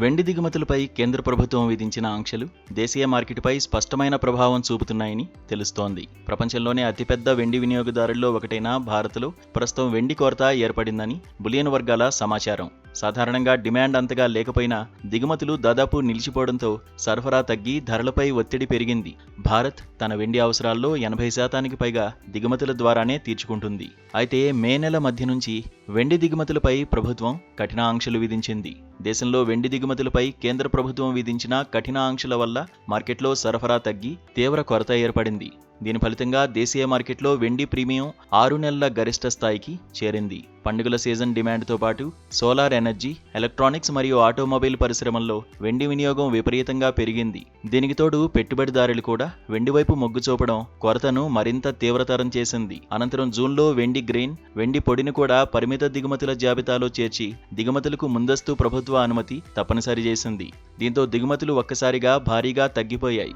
వెండి దిగుమతులపై కేంద్ర ప్రభుత్వం విధించిన ఆంక్షలు దేశీయ మార్కెట్పై స్పష్టమైన ప్రభావం చూపుతున్నాయని తెలుస్తోంది. ప్రపంచంలోనే అతిపెద్ద వెండి వినియోగదారుల్లో ఒకటైన భారత్లో ప్రస్తుతం వెండి కొరత ఏర్పడిందని బులియన్ వర్గాల సమాచారం. సాధారణంగా డిమాండ్ అంతగా లేకపోయినా దిగుమతులు దాదాపు నిలిచిపోవడంతో సరఫరా తగ్గి ధరలపై ఒత్తిడి పెరిగింది. భారత్ తన వెండి అవసరాల్లో 80% పైగా దిగుమతుల ద్వారానే తీర్చుకుంటుంది. అయితే మే నెల మధ్య నుంచి వెండి దిగుమతులపై ప్రభుత్వం కఠిన ఆంక్షలు విధించింది. దేశంలో వెండి దిగుమతులపై కేంద్ర ప్రభుత్వం విధించిన కఠిన ఆంక్షల వల్ల మార్కెట్లో సరఫరా తగ్గి తీవ్ర కొరత ఏర్పడింది. దీని ఫలితంగా దేశీయ మార్కెట్లో వెండి ప్రీమియం 6 నెలల గరిష్ట స్థాయికి చేరింది. పండుగల సీజన్ డిమాండ్తో పాటు సోలార్ ఎనర్జీ, ఎలక్ట్రానిక్స్ మరియు ఆటోమొబైల్ పరిశ్రమల్లో వెండి వినియోగం విపరీతంగా పెరిగింది. దీనికి తోడు పెట్టుబడిదారులు కూడా వెండి వైపు మొగ్గు చూపడం కొరతను మరింత తీవ్రతరం చేసింది. అనంతరం జూన్లో వెండి గ్రెయిన్, వెండి పొడిని కూడా పరిమిత దిగుమతుల జాబితాలో చేర్చి దిగుమతులకు ముందస్తు ప్రభుత్వ అనుమతి తప్పనిసరి చేసింది. దీంతో దిగుమతులు ఒక్కసారిగా భారీగా తగ్గిపోయాయి.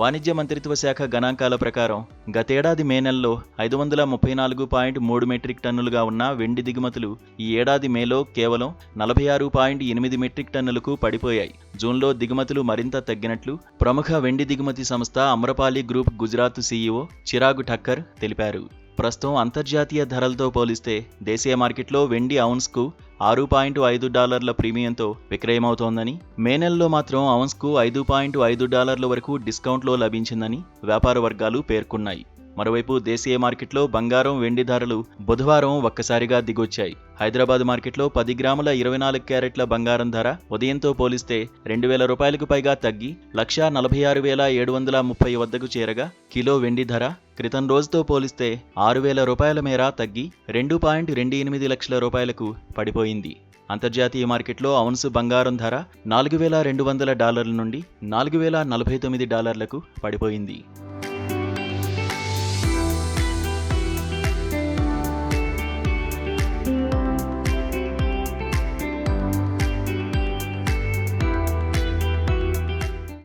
వాణిజ్య మంత్రిత్వ శాఖ గణాంకాల ప్రకారం గతేడాది మే నెలలో 534.3 మెట్రిక్ టన్నులుగా ఉన్న వెండి దిగుమతులు ఈ ఏడాది మేలో కేవలం 46.8 మెట్రిక్ టన్నులకు పడిపోయాయి. జూన్లో దిగుమతులు మరింత తగ్గినట్లు ప్రముఖ వెండి దిగుమతి సంస్థ అమ్రపాలి గ్రూప్ గుజరాత్ సీఈఓ చిరాగ్ ఠక్కర్ తెలిపారు. ప్రస్తుతం అంతర్జాతీయ ధరలతో పోలిస్తే దేశీయ మార్కెట్లో వెండి ఔన్స్కు $6.5 ప్రీమియంతో విక్రయమవుతోందని, మే నెలలో మాత్రం ఔన్స్కు $5.5 వరకు డిస్కౌంట్లో లభించిందని వ్యాపార వర్గాలు పేర్కొన్నాయి. మరోవైపు దేశీయ మార్కెట్లో బంగారం, వెండి ధరలు బుధవారం ఒక్కసారిగా దిగొచ్చాయి. హైదరాబాద్ మార్కెట్లో 10 గ్రాముల 24 క్యారెట్ల బంగారం ధర ఉదయంతో పోలిస్తే $2,000 పైగా తగ్గి 1,46,730 వద్దకు చేరగా, కిలో వెండి ధర క్రితం రోజుతో పోలిస్తే $6,000 మేర తగ్గి 2.28 లక్షల రూపాయలకు పడిపోయింది. అంతర్జాతీయ మార్కెట్లో ఔన్సు బంగారం ధర $4,200 నుండి $4,049కు పడిపోయింది.